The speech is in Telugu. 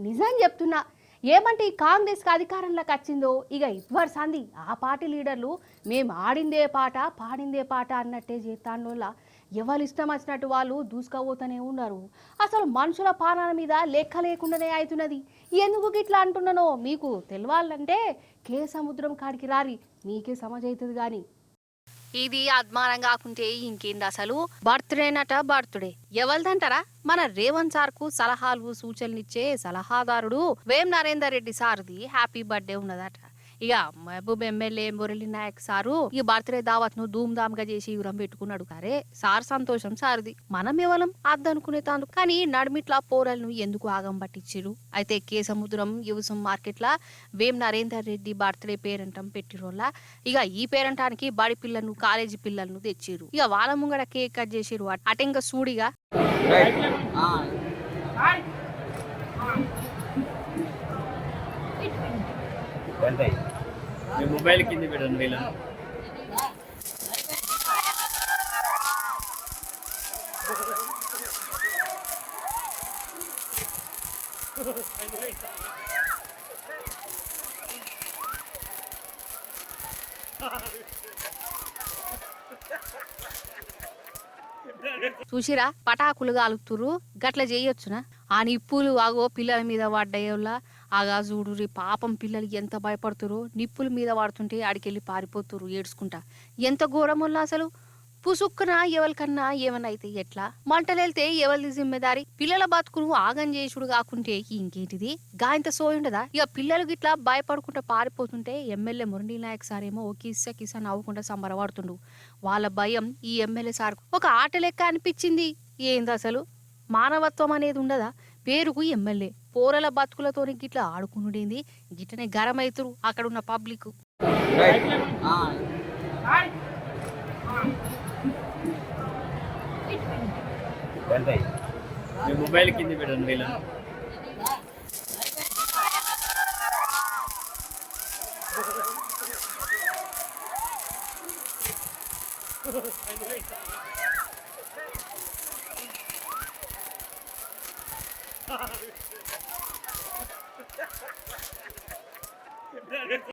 నిజం చెప్తున్నా. ఏమంటే ఈ కాంగ్రెస్కి అధికారంలోకి వచ్చిందో ఇక ఇవ్వరు సంది ఆ పార్టీ లీడర్లు మేము ఆడిందే పాట పాడిందే పాట అన్నట్టే చేస్తాండోళ్ళ ఎవరు ఇష్టం వచ్చినట్టు వాళ్ళు దూసుకపోతూనే ఉన్నారు. అసలు మనుషుల పాలన మీద లెక్క లేకుండానే అవుతున్నది. ఎందుకు గిట్లా అంటున్నానో మీకు తెలవాలంటే కే సముద్రం కాడికి రారి, మీకే సమజైతుంది కానీ. ఇది అద్మానం కాకుంటే ఇంకేంది అసలు. బర్త్డేనట బర్త్డే ఎవరిదంటారా? మన రేవంత్ సార్ కు సలహాలు సూచనలు ఇచ్చే సలహాదారుడు వేం నరేందర్ రెడ్డి సార్ది హ్యాపీ బర్త్డే ఉన్నదట. ఇక మహబూబ్ ఎమ్మెల్యే మురళీ నాయక్ సారు ఈ బర్త్డే దావత్ ను ధూమ్ ధామ్ గా చేసి ఉరం పెట్టుకున్నాడు. అరే సార్ సంతోషం సార్ది, మనం ఎవరం అద్దనుకునే తాను. కానీ నడిమిట్లా పోరలను ఎందుకు ఆగం పట్టించిరు? అయితే కే సముద్రం యువసం మార్కెట్ లా వేం నరేందర్ రెడ్డి బర్త్డే పేరంటం పెట్టిరోళ్ళ. ఇక ఈ పేరంటానికి బడి పిల్లలను కాలేజీ పిల్లలను తెచ్చిరు. ఇక వాళ్ళ ముంగడ కేక్ కట్ చేసిరు. అటెంక సూడిగా మొబైల్ కింద పెట్టండి. చూసిరా పటాకులు కాలుతురు, గట్ల చేయొచ్చునా? ఆ నిప్పులు ఆగో పిల్లల మీద పడ్డాయోళ్ళ ఆగా చూడురి. పాపం పిల్లలు ఎంత భయపడుతురో, నిప్పుల మీద పడుతుంటే ఆడికెళ్ళి పారిపోతురు ఏడ్చుకుంటా. ఎంత ఘోరముల్ల అసలు. పుసుక్కున ఎవరికన్నా ఏమన్నా అయితే ఎట్లా? మంటలేళ్తే ఎవరిది జిమ్మెదారి? పిల్లల బతుకును ఆగం చేసుడు కాకుంటే ఇంకేంటిది? గాయంత సోయుండదా? ఇక పిల్లలు గిట్లా భయపడుకుంటా పారిపోతుంటే ఎమ్మెల్యే మురళీ నాయక్ సార్ ఏమో కిస్స కిస్స నవ్వుకుంటా సంబరపడుతుండు. వాళ్ళ భయం ఈ ఎమ్మెల్యే సార్ ఒక ఆట లెక్క అనిపించింది. ఏంది అసలు మానవత్వం అనేది ఉండదా? పేరుకు ఎమ్మెల్యే పోరల బతుకులతోని గిట్లా ఆడుకునుడేంది? గిట్లనే గరమైతురు అక్కడున్న పబ్లిక్. మొబైల్ కింద పెట్టండి.